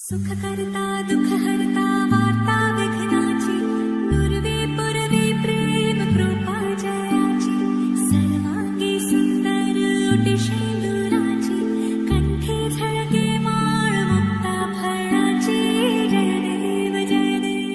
सुख करता दुख हरता वार्ता विघ्नाची नुरवी पुरवी प्रेम कृपा जयाची सर्वांगी सुंदर ओटी शेंदुराची कंठी झळके माळ मुक्ता फळाची जय देव जय देव.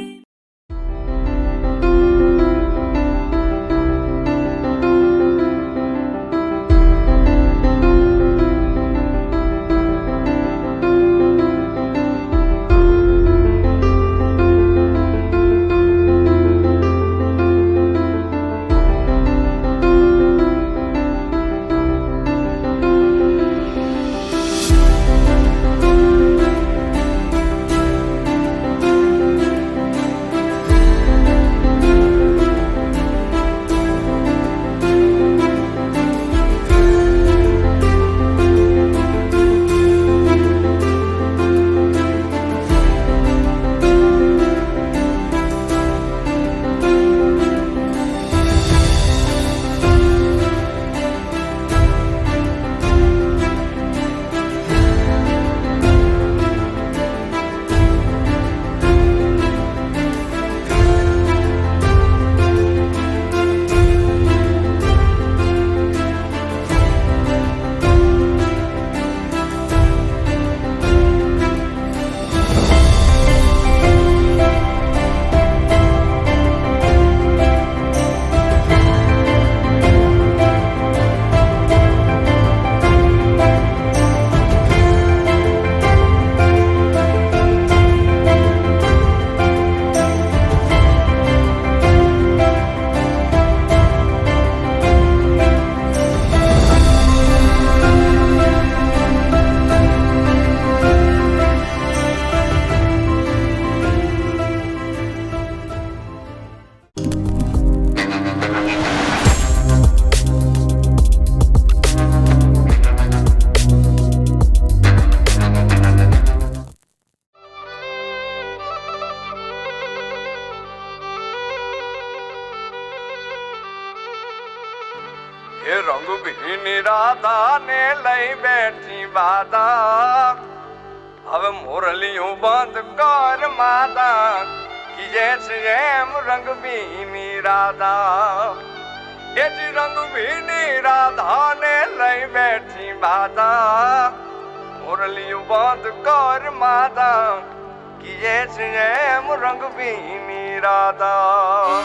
એ રંગભીની રાધાને લઈ બેઠી બાધા હવે મોરલીયું બંધ કર માતા કીજે છે એમ રંગભીની રાધા એ જ રંગભીની રાધાને લઈ બેઠી બાધા મોરલીયું બંધ કર માતા કીજે છે એમ રંગભીની રાધા.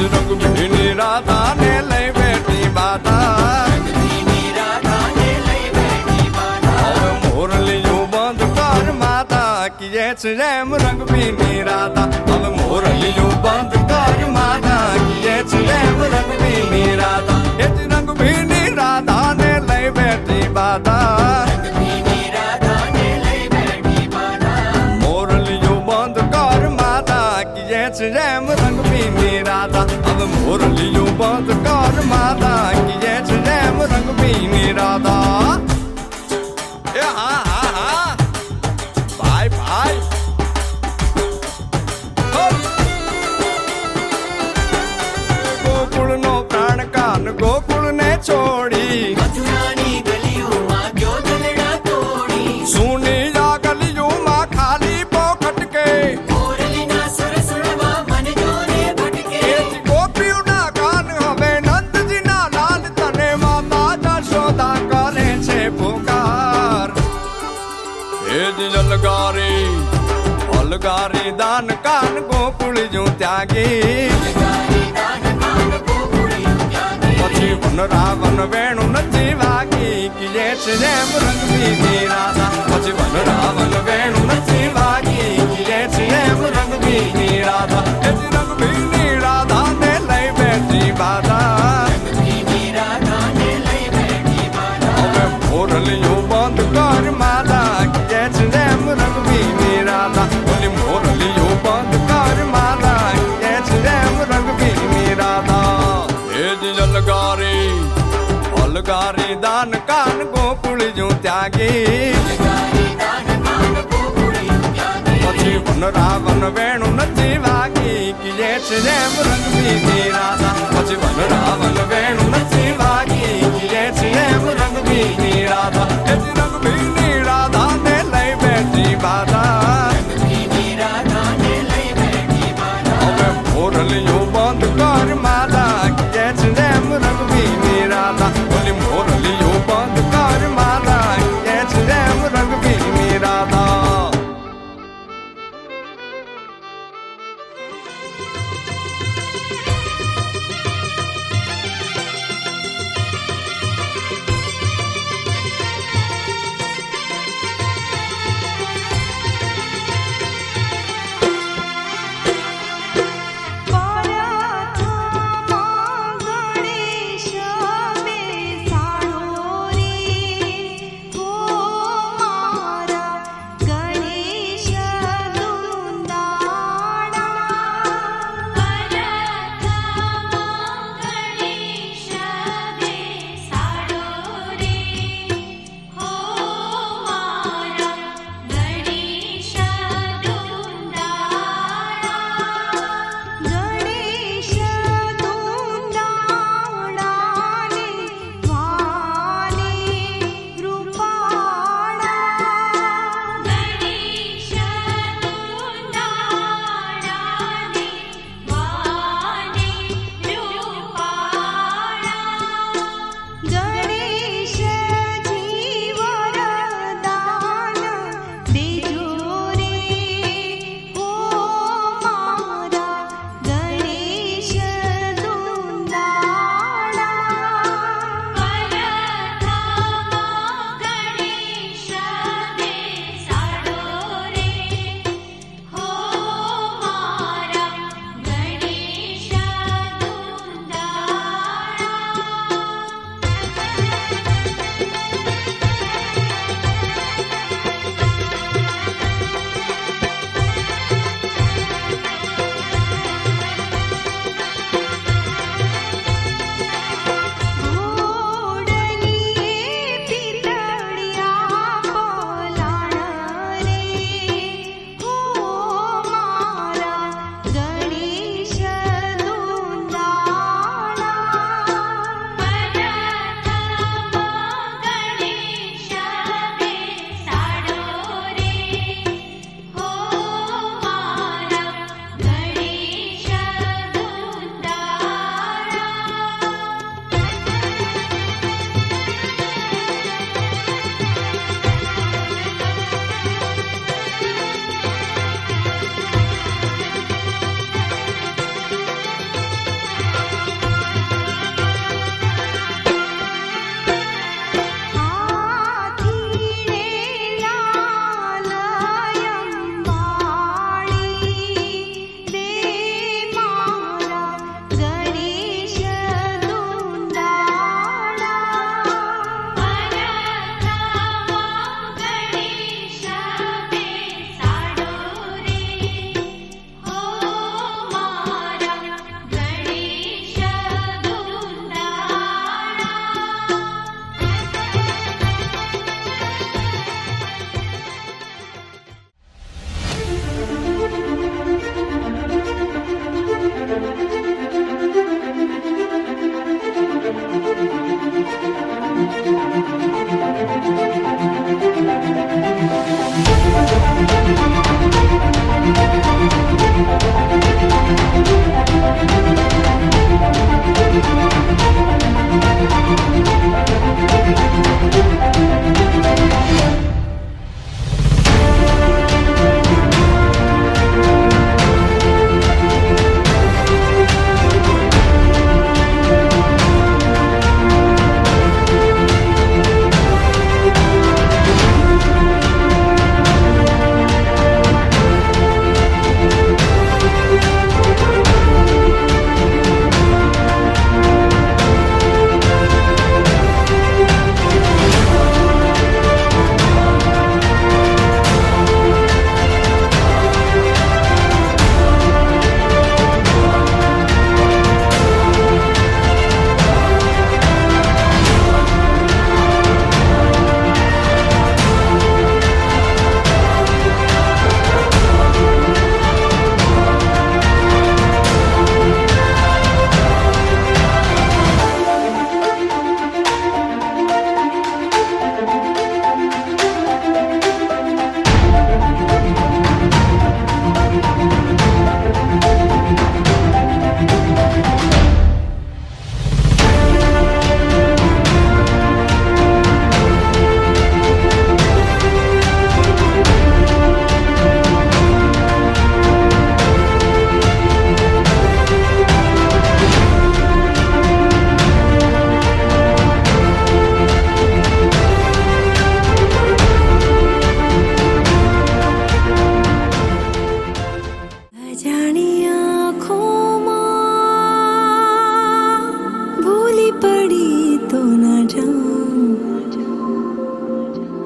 રંગભીની રાધાને લઈ બેઠી બાધા હવે મોરલીયું બંધ કર માતા કીએ છે એમ રંગભીની રાધા હવે મોરલીયું બંધ કર માતા કીએ છે એમ રંગભીની રાધા એ જ રંગભીની રાધાને લઈ બેઠી બાધા મોરલીયું બંધ કર માતા કીએ છે એમ રંગભીની રાધા હવે મોરલીયું બંધ કર માતા કીએ છે એમ રંગભીની રાધા. એ હા હા હા ભાઈ ભાઈ ગોકુળનો પ્રાણ કાન ગોકુળને છોડી મથુરાની ગલીઓમાં ગયો દલડા તોડી સુની આ ગલીઓમાં ખાલી પોખટ કે મોરલીના સુર સુરવા મન જોને ભટકે ગોપીઓના કાન હવે નંદજીના લાલ તને માતા જશોદા કરે છે પુકાર એ જ અલગારી દાન કાન ગોકુળ જો ત્યાગી પછી વન રાવણ વેણુ નથી વાગી કીએ છે એમ રંગભીની રાધા પછી વન રાવણ વેણુ નથી વાગી કીએ છે એમ રંગભીની રાધા એ જ રંગભીની રાધાને લઈ બેઠી બાધા હવે મોરલિયું બંધ કર માતા કીએ છે એમ રંગબીની રાધા ઓલી મોરલિયું બંધ કર માતા કીએ છે એમ રંગબીની રાધા એ જ અલગારી દાન કાન ગોકુળિયું ત્યાગી પછી વન રાવણ વેણું નથી વાગી કીએ છે એમ રંગબીની રાધા પછી વન રાવણ વેણું નથી વાગી કીએ છે એમ રંગબીની રાધા એ જ રંગબીની રાધા ને લઈ બેઠી બાધા હવે મોરલિયું બંધ કર માતા કીએ છે એમ રંગબીની રાધા ઓલી મોરલિયું બંધ કર માતા કીએ છે એમ રંગબીની રાધા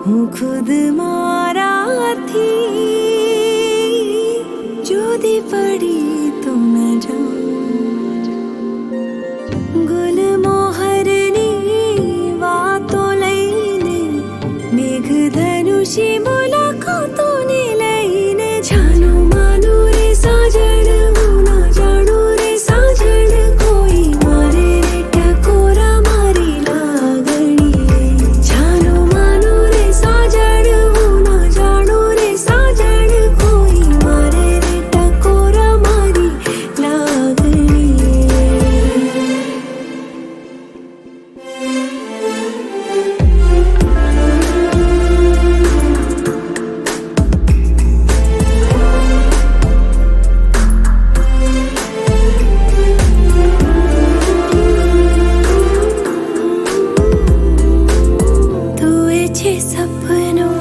હું ખુદ મારાથી જુદી પડી તો ન જાઉં ગુલમોહરની વાતો લઈને મેઘધનુષી મુલાકાતોને લઈને જાનું માનું રે સાજણ હું ના જાણું રે સાજણ કોઈ મારે રે ટકોરા મારી લાગણી જાનું માનું રે સાજણ હું ના જાણું રે સાજણ કોઈ મારે રે ટકોરા મારી લાગણી તું એ છે સપનું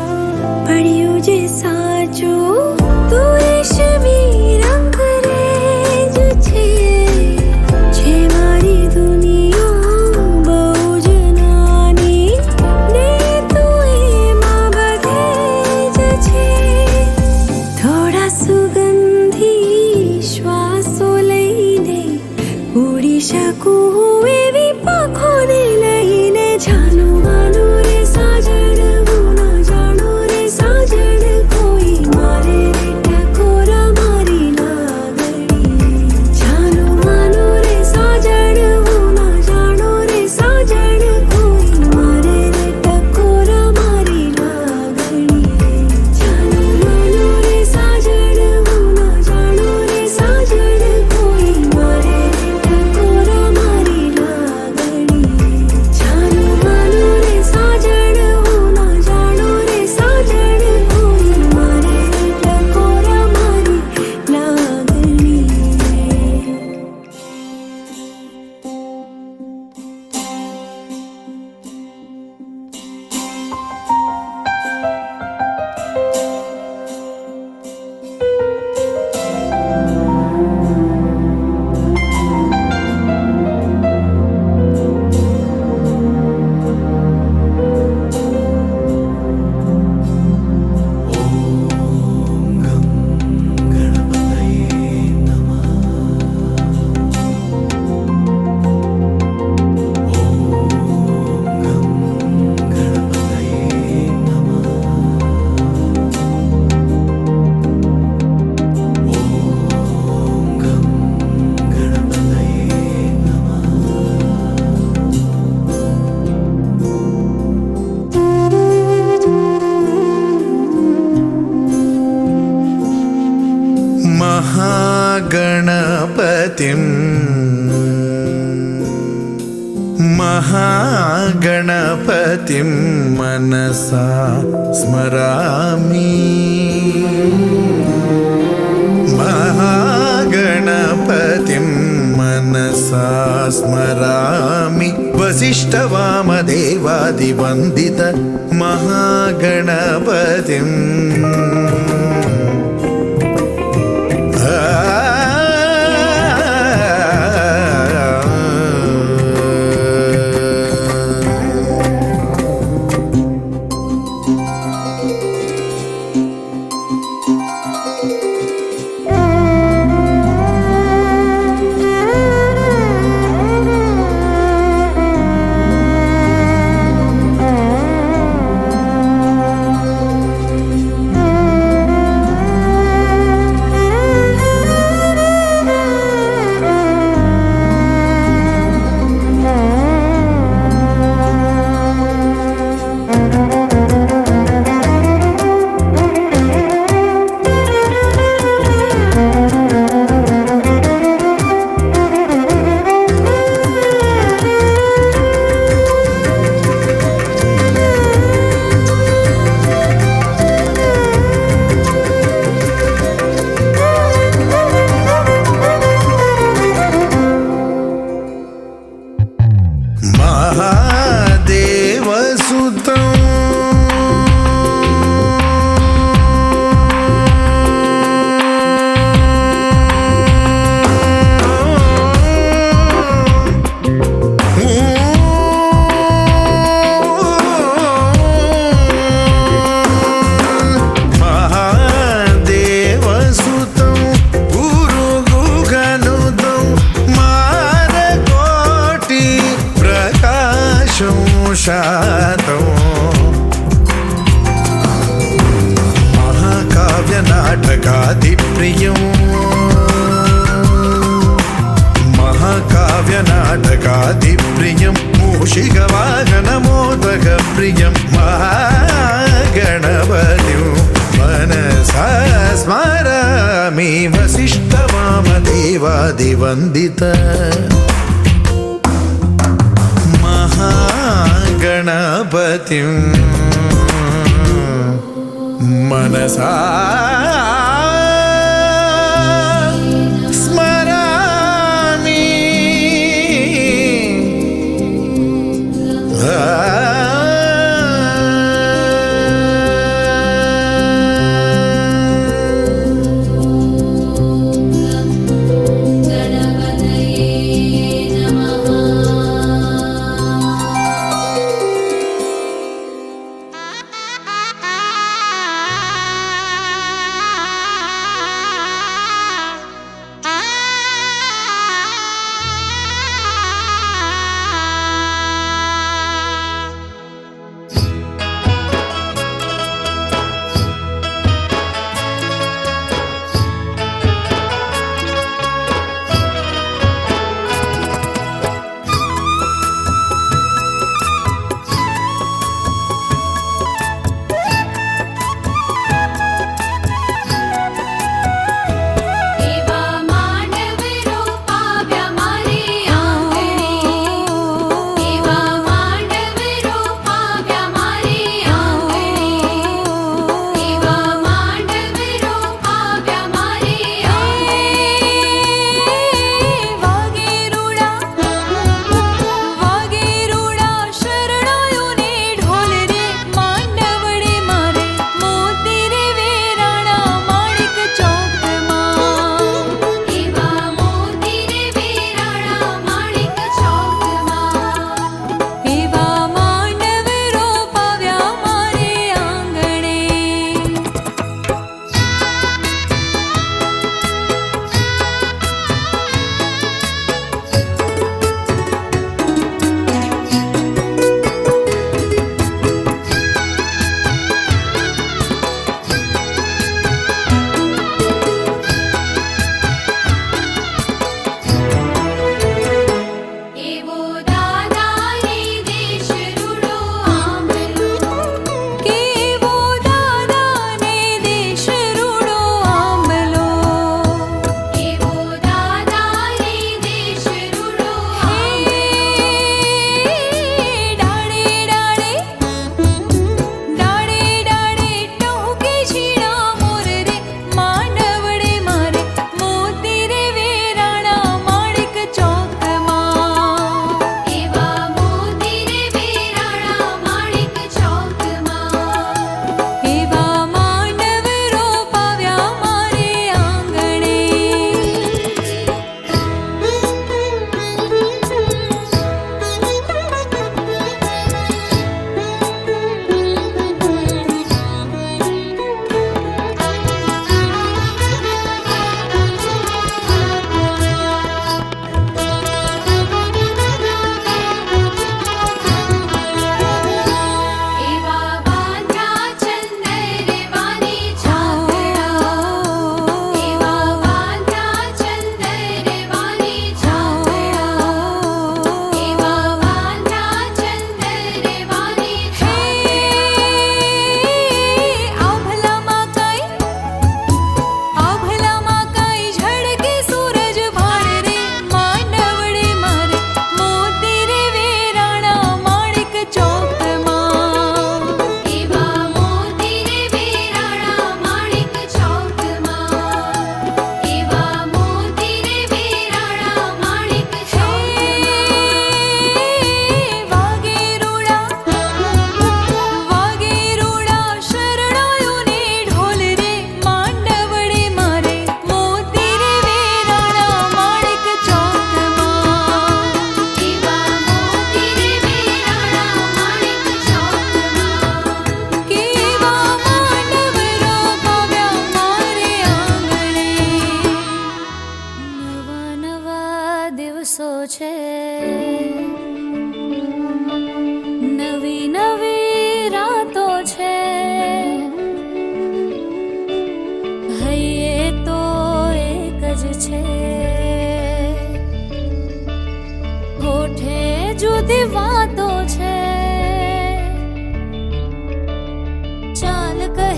પડ્યું જે સાચું તું રેશમી રંગ રેજ છે મારી દુનિયા બહુ જ નાની ને તું એમાં બધે જ છે થોડા સુગંધી શ્વાસો લઈને ઉડી શકું હું એવી પાંખોને લઈને જાનું માનું રે સાજણ હું ના જાણું રે સાજણ કોઈ મારે રે ટકોરા મારી લાગણી જાનું માનું રે સાજણ હું ના જાણું રે સાજણ કોઈ મારે રે ટકોરા મારી લાગણી જાનું માનું રે સાજણ હું ના જાણું રે સાજણ કોઈ મારે રે ટકોરા મારી લાગણી જાનું માનું રે સાજણ હું ના જાણું રે સાજણ કોઈ મારે રે ટકોરા મારી લાગણી महागणपतिं महागणपतिं मनसा स्मरामि महागणपतिं मनसा स्मरामि वसिष्ठवामदेवादिवन्दित महागणपतिम् నాటకాదిప్రియం మహాకావ్యనాటకాదిప్రియం మూషికవాహనమోదక ప్రియం మహాగణపతిం మనసా స్మరామి వసిష్ఠవామదేవాదివందిత మహాగణపతిం మనసా స్మరామి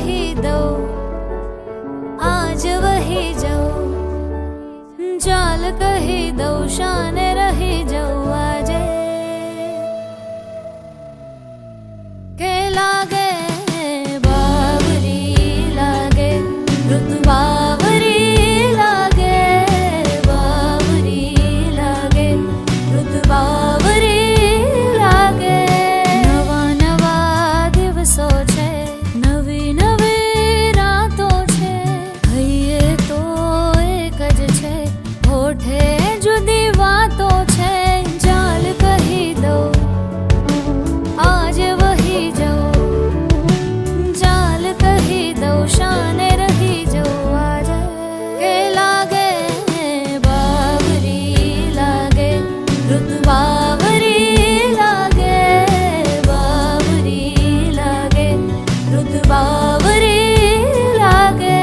कही दो आज वही जाओ चाल कही दो शान रही जाओ आजे के लागे बावरी लागे रुत बावरी लागे बावरी लागे रुत बावरी लागे नवा नवा दिवसो छे नवी नवी रातो छे हइये तो एक ज छे होठे जुदी वातो छे चाल कही दो आज वही जाओ चाल कही दो शान रही जाओ आज के लागे बावरी लागे रुत बावरी लागे बावरी लागे रुत बावरी लागे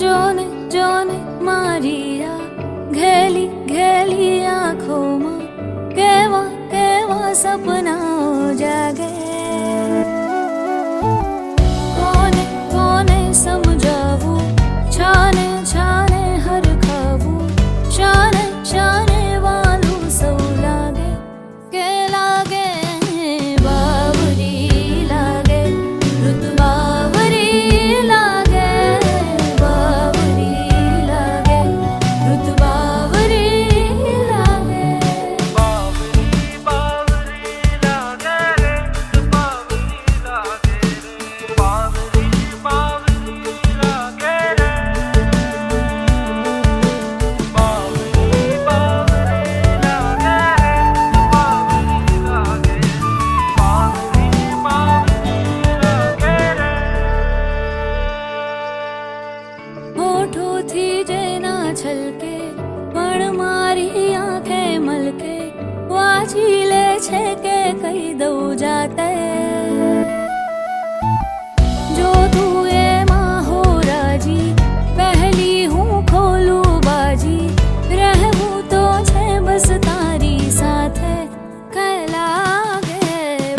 જોને જોને મારી આ ઘેલી ઘેલી આંખોમાં કેવા કેવા સપનાઓ જાગે કોને કોને સમજાવું છાને છાને હરખાવું શાને શાને વાલું સૌ લાગે કે લાગે બાવરી લાગે ઋત બાવરી લાગે બાવરી લાગે ઋત બાવરી લાગે હોઠોથી જે ના છલકે પણ મારી આંખે મલકે વાંચી લે છે કે કહી દઉં જાતે જો તું એમાં હો રાજી પહેલી હું ખોલું બાજી રહેવું તો છે બસ તારી સાથે કે લાગે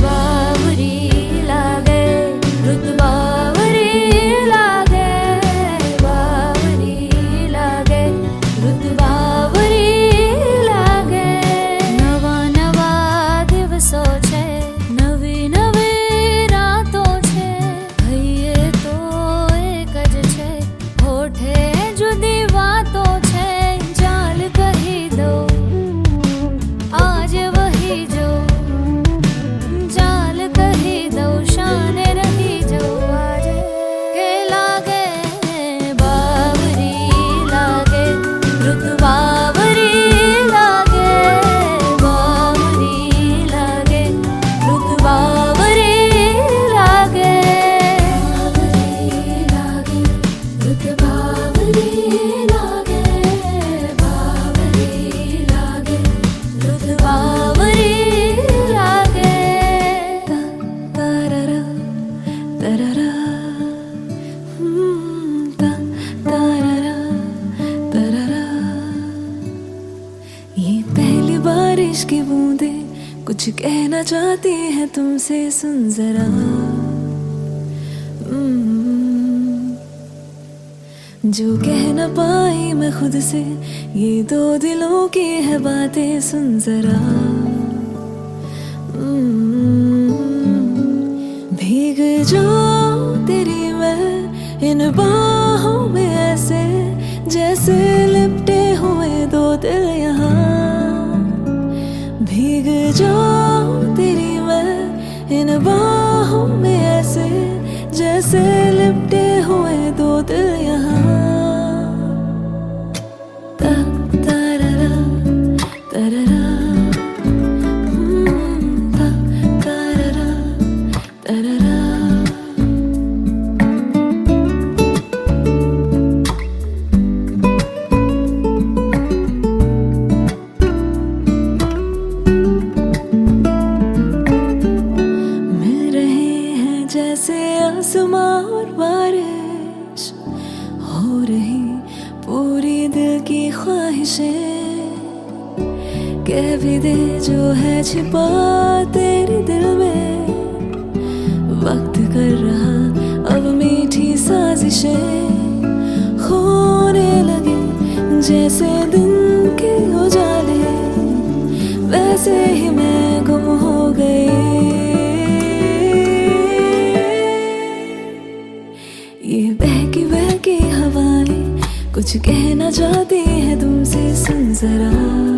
બાવરી લાગે ઋત બાવરી લાગે બાવરી લાગે ઋત બાવરી લાગે નવા નવા દિવસો છે નવી નવી રાતો છે હૈયે તો એક જ છે હોઠે જુદી વાતો છે ચાલ કહી દો आज वही जो चाल कही दो शान रही जो आज के लागे बावरी लागे ऋत बावरी लागे बावरी लागे ऋत बावरी लागे बावरी लागे ऋत बावरी लागे बावरी लागे ऋत बावरी लागे तारारा तारारा तारारा तारारा ये पहली बारिश की बूंदे कुछ कहना चाहती है तुमसे सुन जरा जो कह न पाई मैं खुद से ये दो दिलों की है बातें सुन जरा भीग जो तेरी मैं इन बाहों में ऐसे जैसे लिपटे हुए दो दिल यहाँ भीग जो तेरी मैं इन बाहों में ऐसे जैसे लिपटे हुए दो दिल यहाँ तारारा तारारा तारारा तारारा की ख्वाहिशें कह भी दे जो है छिपा तेरे दिल में। वक्त कर रहा अब मीठी साजिशें होने लगे जैसे दिन के उजाले, वैसे ही मैं गुम हो गई। ये बहकी हवाएं कुछ कहना चाहती है तुमसे, सुन जरा।